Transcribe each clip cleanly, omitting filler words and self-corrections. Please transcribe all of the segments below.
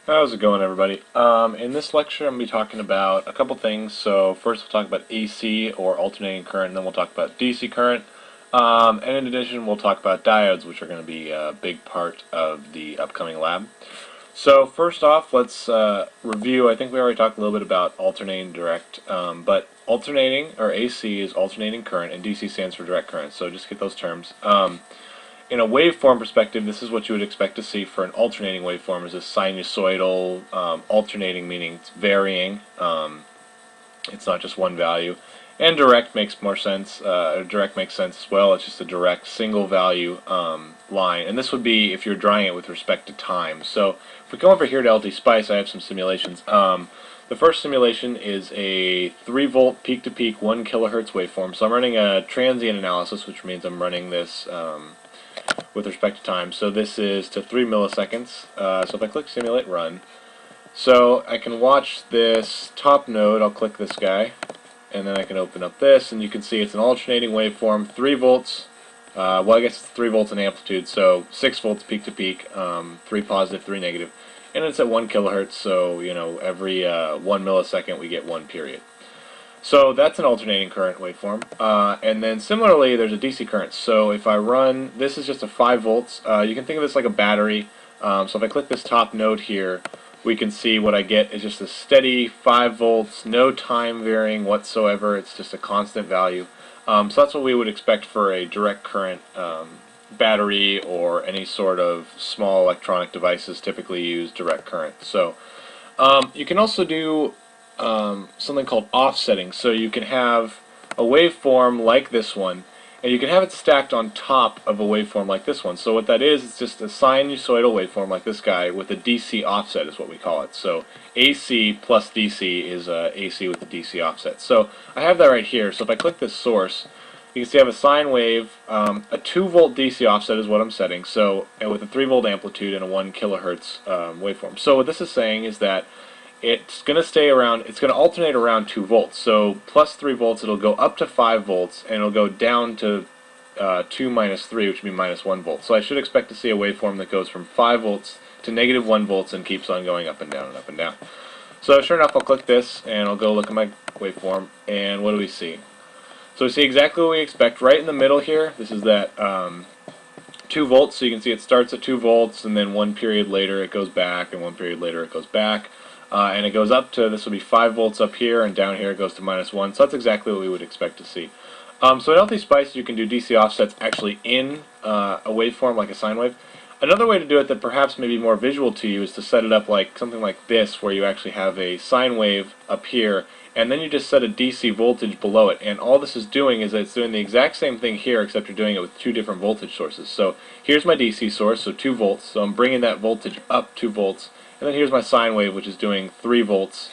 How's it going, everybody? In this lecture, I'm going to be talking about a couple things. So first, we'll talk about AC, or alternating current, and then we'll talk about DC current. And in addition, we'll talk about diodes, which are going to be a big part of the upcoming lab. So first off, let's review. I think we already talked a little bit about alternating direct, but alternating, or AC, is alternating current, and DC stands for direct current. So just get those terms. In a waveform perspective, this is what you would expect to see for an alternating waveform, is a sinusoidal, alternating meaning it's varying. It's not just one value. And direct makes more sense. Direct makes sense as well. It's just a direct single value line. And this would be if you're drawing it with respect to time. So if we come over here to LT Spice, I have some simulations. The first simulation is a 3 volt peak to peak 1 kilohertz waveform. So I'm running a transient analysis, which means I'm running this with respect to time. So this is to 3 milliseconds. So if I click Simulate Run, so I can watch this top node. I'll click this guy, and then I can open up this, and you can see it's an alternating waveform, 3 volts. Well, I guess it's 3 volts in amplitude, so 6 volts peak to peak, 3 positive, 3 negative. And it's at 1 kilohertz, so every 1 millisecond we get 1 period. So that's an alternating current waveform. And then similarly, there's a DC current. So if I run, this is just a 5 volts. You can think of this like a battery. So if I click this top node here, we can see what I get is just a steady 5 volts, no time varying whatsoever. It's just a constant value. So that's what we would expect for a direct current battery, or any sort of small electronic devices typically use direct current. So you can also do something called offsetting. So you can have a waveform like this one, and you can have it stacked on top of a waveform like this one. So what that is, it's just a sinusoidal waveform like this guy with a DC offset is what we call it. So AC plus DC is AC with a DC offset. So I have that right here. So if I click this source, you can see I have a sine wave, a 2 volt DC offset is what I'm setting, so, and with a 3 volt amplitude and a 1 kilohertz waveform. So what this is saying is that it's going to stay around, it's going to alternate around 2 volts. So plus 3 volts, it'll go up to 5 volts, and it'll go down to 2 minus 3, which would be minus 1 volt. So I should expect to see a waveform that goes from 5 volts to negative 1 volts and keeps on going up and down and up and down. So sure enough, I'll click this, and I'll go look at my waveform, and what do we see? So we see exactly what we expect right in the middle here. This is that 2 volts, so you can see it starts at 2 volts, and then 1 period later it goes back, and 1 period later it goes back. And it goes up to, this will be 5 volts up here, and down here it goes to minus 1. So that's exactly what we would expect to see. So in LT Spice, you can do DC offsets actually in a waveform like a sine wave. Another way to do it that perhaps may be more visual to you is to set it up like something like this, where you actually have a sine wave up here, and then you just set a DC voltage below it. And all this is doing is that it's doing the exact same thing here, except you're doing it with 2 different voltage sources. So here's my DC source, so 2 volts. So I'm bringing that voltage up 2 volts. And then here's my sine wave, which is doing 3 volts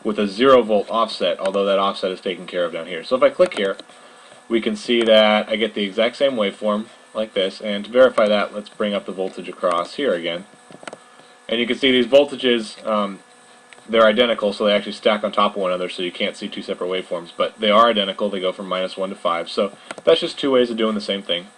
with a 0 volt offset, although that offset is taken care of down here. So if I click here, we can see that I get the exact same waveform like this. And to verify that, let's bring up the voltage across here again. And you can see these voltages, they're identical, so they actually stack on top of one another, so you can't see 2 separate waveforms. But they are identical. They go from minus 1 to 5. So that's just 2 ways of doing the same thing.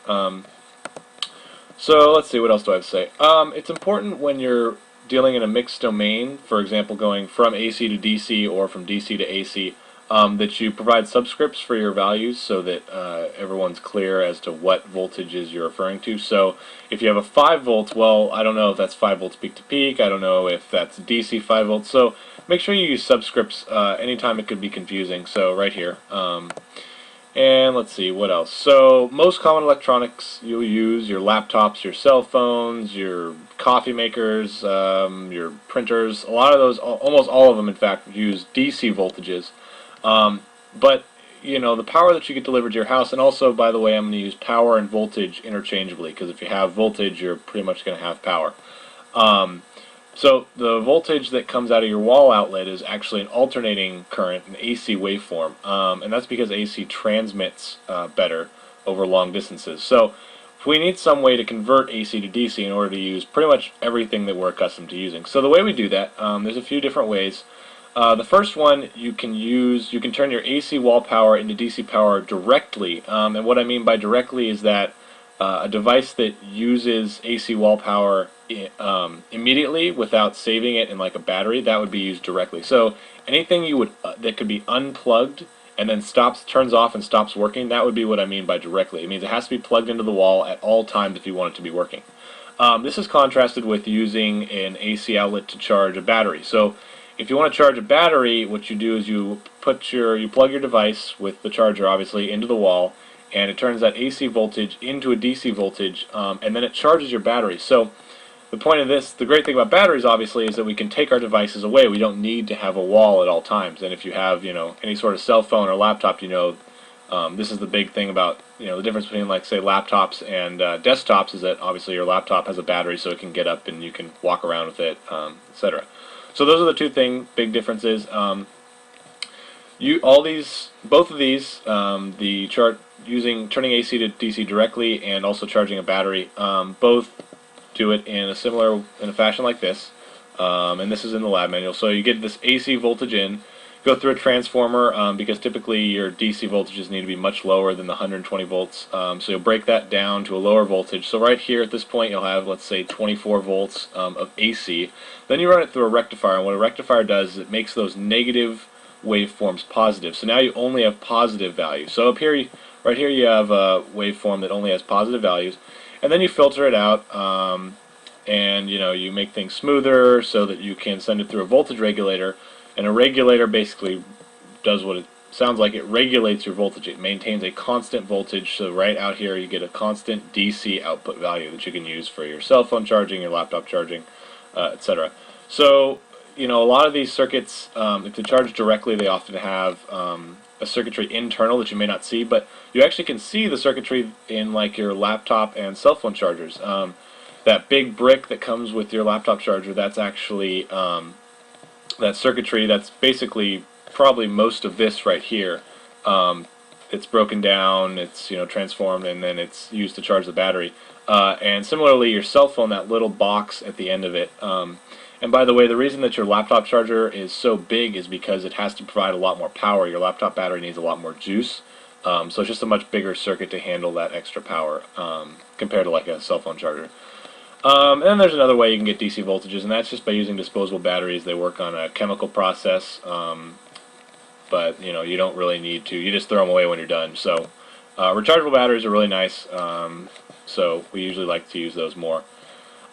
So let's see, what else do I have to say? It's important when you're dealing in a mixed domain, for example going from AC to DC or from DC to AC, that you provide subscripts for your values so that everyone's clear as to what voltages you're referring to. So if you have a 5 volts, well, I don't know if that's 5 volts peak to peak, I don't know if that's DC 5 volts, so make sure you use subscripts anytime it could be confusing. So right here. And let's see, what else? So most common electronics you'll use, your laptops, your cell phones, your coffee makers, your printers, a lot of those, almost all of them in fact, use DC voltages. But the power that you get delivered to your house, and also, by the way, I'm going to use power and voltage interchangeably, because if you have voltage, you're pretty much going to have power. So the voltage that comes out of your wall outlet is actually an alternating current, an AC waveform, and that's because AC transmits better over long distances. So if we need some way to convert AC to DC in order to use pretty much everything that we're accustomed to using. So the way we do that, there's a few different ways. The first one, you can turn your AC wall power into DC power directly, and what I mean by directly is that a device that uses AC wall power immediately without saving it in like a battery, that would be used directly. So anything you would that could be unplugged and then turns off and stops working, that would be what I mean by directly. It means it has to be plugged into the wall at all times if you want it to be working. This is contrasted with using an AC outlet to charge a battery. So if you want to charge a battery, what you do is you plug your device with the charger obviously into the wall, and it turns that AC voltage into a DC voltage, and then it charges your battery. So the point of this, the great thing about batteries obviously, is that we can take our devices away. We don't need to have a wall at all times. And if you have, any sort of cell phone or laptop, this is the big thing about, the difference between, like, say, laptops and desktops is that obviously your laptop has a battery, so it can get up and you can walk around with it, etc. So those are the two big differences. Both of these, turning AC to DC directly and also charging a battery, both do it in a fashion like this, and this is in the lab manual. So you get this AC voltage in, go through a transformer, because typically your DC voltages need to be much lower than the 120 volts. So you'll break that down to a lower voltage. So right here at this point you'll have, let's say, 24 volts of AC. Then you run it through a rectifier, and what a rectifier does is it makes those negative waveforms positive. So now you only have positive values. So right here you have a waveform that only has positive values, and then you filter it out, and you make things smoother so that you can send it through a voltage regulator. And a regulator basically does what it sounds like. It regulates your voltage. It maintains a constant voltage. So right out here you get a constant DC output value that you can use for your cell phone charging, your laptop charging, etc. So a lot of these circuits, if they charge directly, they often have a circuitry internal that you may not see, but you actually can see the circuitry in, like, your laptop and cell phone chargers. That big brick that comes with your laptop charger, that's actually that circuitry. That's basically probably most of this right here. It's broken down, it's transformed, and then it's used to charge the battery. And similarly, your cell phone, that little box at the end of it. And by the way, the reason that your laptop charger is so big is because it has to provide a lot more power. Your laptop battery needs a lot more juice. So it's just a much bigger circuit to handle that extra power compared to, like, a cell phone charger. And then there's another way you can get DC voltages, and that's just by using disposable batteries. They work on a chemical process, but you don't really need to. You just throw them away when you're done. So rechargeable batteries are really nice, so we usually like to use those more.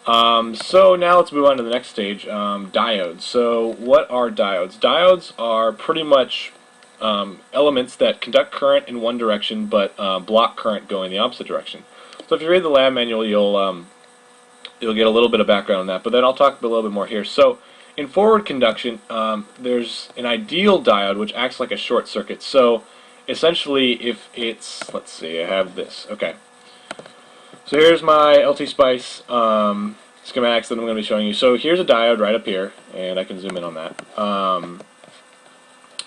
So now let's move on to the next stage, diodes. So what are diodes? Diodes are pretty much elements that conduct current in one direction but block current going the opposite direction. So if you read the lab manual, you'll get a little bit of background on that, but then I'll talk a little bit more here. So in forward conduction, there's an ideal diode which acts like a short circuit. So essentially, if it's, let's see, I have this. Okay. So here's my LT-Spice schematics that I'm going to be showing you. So here's a diode right up here, and I can zoom in on that.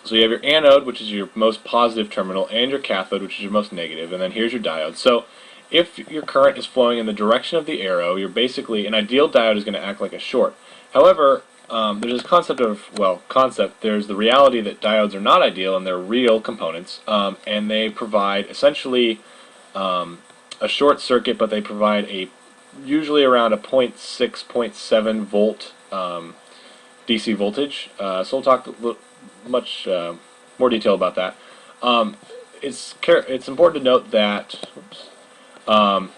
So you have your anode, which is your most positive terminal, and your cathode, which is your most negative, and then here's your diode. So if your current is flowing in the direction of the arrow, you're basically, an ideal diode is going to act like a short. However, there's this concept, there's the reality that diodes are not ideal, and they're real components, and they provide essentially a short circuit, but they provide usually around a 0.6, 0.7 volt DC voltage. So we'll talk much more detail about that. It's important to note that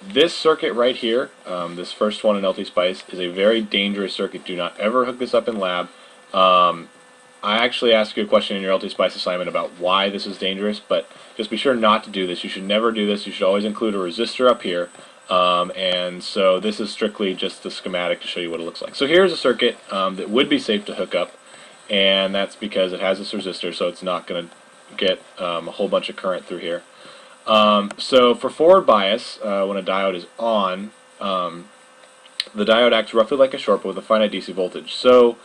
this circuit right here, this first one in LT-Spice, is a very dangerous circuit. Do not ever hook this up in lab. I actually asked you a question in your LT-Spice assignment about why this is dangerous, but just be sure not to do this. You should never do this. You should always include a resistor up here. And so this is strictly just the schematic to show you what it looks like. So here's a circuit that would be safe to hook up, and that's because it has this resistor, so it's not going to get a whole bunch of current through here. So for forward bias, when a diode is on, the diode acts roughly like a short but with a finite DC voltage. So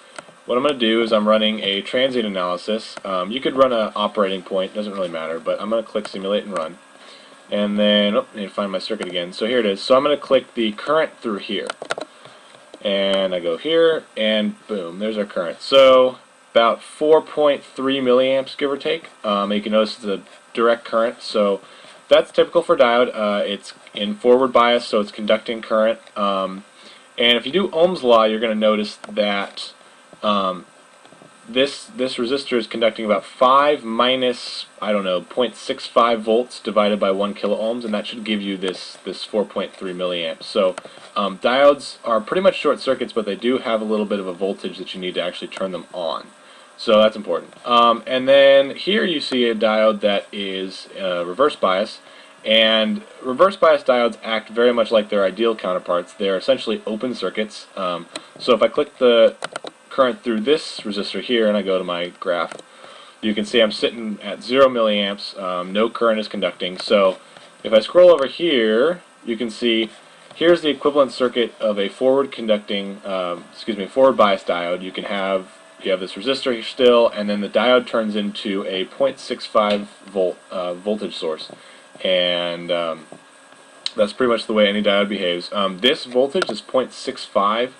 what I'm going to do is I'm running a transient analysis. You could run an operating point, doesn't really matter, but I'm going to click simulate and run. And then, I need to find my circuit again. So here it is. So I'm going to click the current through here. And I go here, and boom, there's our current. So about 4.3 milliamps, give or take. You can notice the direct current. So that's typical for diode. It's in forward bias, so it's conducting current. And if you do Ohm's law, you're going to notice that this resistor is conducting about 5 minus, I don't know, 0.65 volts divided by 1 kilo ohms, and that should give you this 4.3 milliamps. So diodes are pretty much short circuits, but they do have a little bit of a voltage that you need to actually turn them on. So that's important. And then here you see a diode that is reverse bias, and reverse bias diodes act very much like their ideal counterparts. They're essentially open circuits. So if I click the current through this resistor here and I go to my graph, you can see I'm sitting at 0 milliamps, no current is conducting. So if I scroll over here, you can see here's the equivalent circuit of a forward conducting, forward bias diode. You have this resistor here still, and then the diode turns into a 0.65 volt voltage source, and that's pretty much the way any diode behaves. This voltage is 0.65.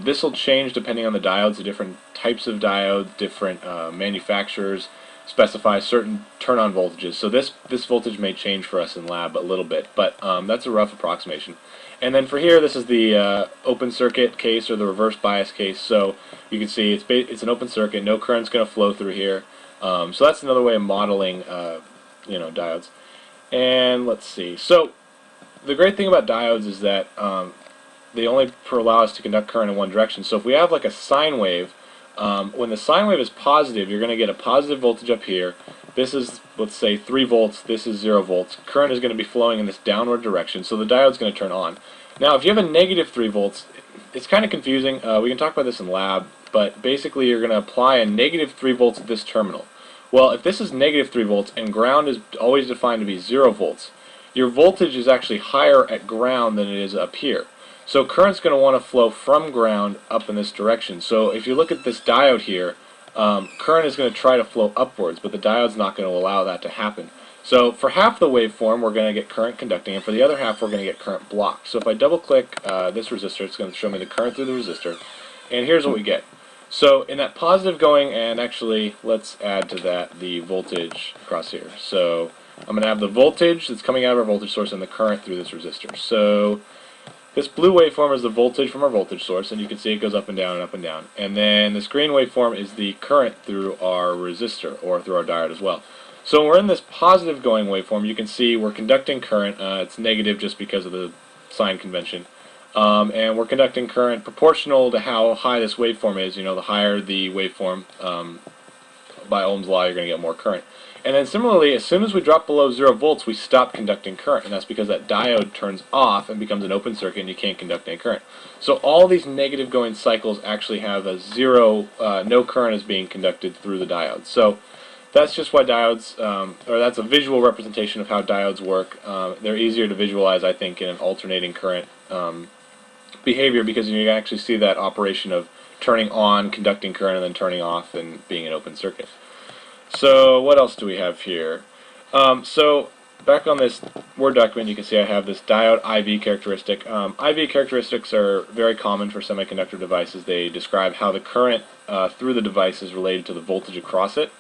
This will change depending on the diodes. The different types of diodes, different manufacturers specify certain turn-on voltages. So this voltage may change for us in lab a little bit, but that's a rough approximation. And then for here, this is the open circuit case or the reverse bias case. So you can see it's an open circuit. No current's going to flow through here. So that's another way of modeling, diodes. And let's see. So the great thing about diodes is that they only allow us to conduct current in one direction. So if we have like a sine wave, when the sine wave is positive, you're going to get a positive voltage up here. This is, let's say, 3 volts. This is 0 volts. Current is going to be flowing in this downward direction, so the diode's going to turn on. Now, if you have a negative 3 volts, it's kind of confusing. We can talk about this in lab, but basically you're going to apply a negative 3 volts at this terminal. Well, if this is negative 3 volts and ground is always defined to be 0 volts, your voltage is actually higher at ground than it is up here. So current's going to want to flow from ground up in this direction. So if you look at this diode here, current is going to try to flow upwards, but the diode's not going to allow that to happen. So for half the waveform, we're going to get current conducting, and for the other half, we're going to get current blocked. So if I double-click this resistor, it's going to show me the current through the resistor, and here's what we get. So in that positive going, and actually, let's add to that the voltage across here. So I'm going to have the voltage that's coming out of our voltage source and the current through this resistor. So this blue waveform is the voltage from our voltage source, and you can see it goes up and down and up and down. And then this green waveform is the current through our resistor, or through our diode as well. So when we're in this positive going waveform, you can see we're conducting current. It's negative just because of the sign convention. And we're conducting current proportional to how high this waveform is. The higher the waveform, by Ohm's law, you're going to get more current. And then similarly, as soon as we drop below 0 volts, we stop conducting current, and that's because that diode turns off and becomes an open circuit, and you can't conduct any current. So all these negative going cycles actually have a zero, no current is being conducted through the diode. So that's just why diodes, or that's a visual representation of how diodes work. They're easier to visualize, I think, in an alternating current behavior, because you can actually see that operation of turning on, conducting current, and then turning off and being an open circuit. So what else do we have here? So back on this Word document, you can see I have this diode IV characteristic. IV characteristics are very common for semiconductor devices. They describe how the current through the device is related to the voltage across it.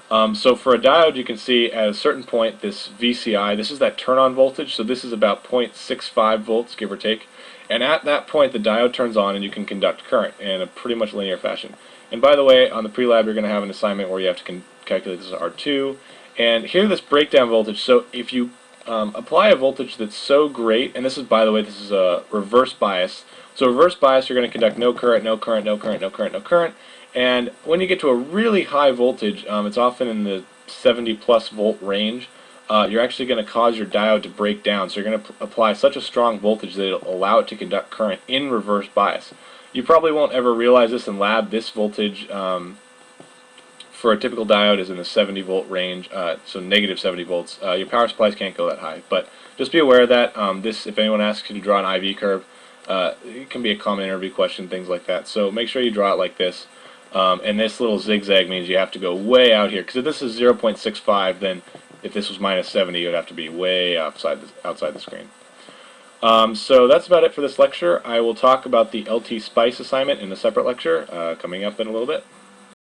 So for a diode, you can see at a certain point this VCI, this is that turn-on voltage, so this is about 0.65 volts, give or take. And at that point, the diode turns on and you can conduct current in a pretty much linear fashion. And by the way, on the pre-lab, you're going to have an assignment where you have to calculate this as R2. And here, this breakdown voltage. So if you apply a voltage that's so great, and this is, by the way, this is a reverse bias. So reverse bias, you're going to conduct no current, no current, no current, no current, no current. And when you get to a really high voltage, it's often in the 70 plus volt range, you're actually going to cause your diode to break down. So you're going to apply such a strong voltage that it'll allow it to conduct current in reverse bias. You probably won't ever realize this in lab. This voltage for a typical diode is in the 70 volt range, so negative 70 volts. Your power supplies can't go that high, but just be aware of that. If anyone asks you to draw an IV curve, it can be a common interview question, things like that. So make sure you draw it like this. And this little zigzag means you have to go way out here, because if this is 0.65, then if this was minus 70, it would have to be way outside the screen. So that's about it for this lecture. I will talk about the LT Spice assignment in a separate lecture coming up in a little bit.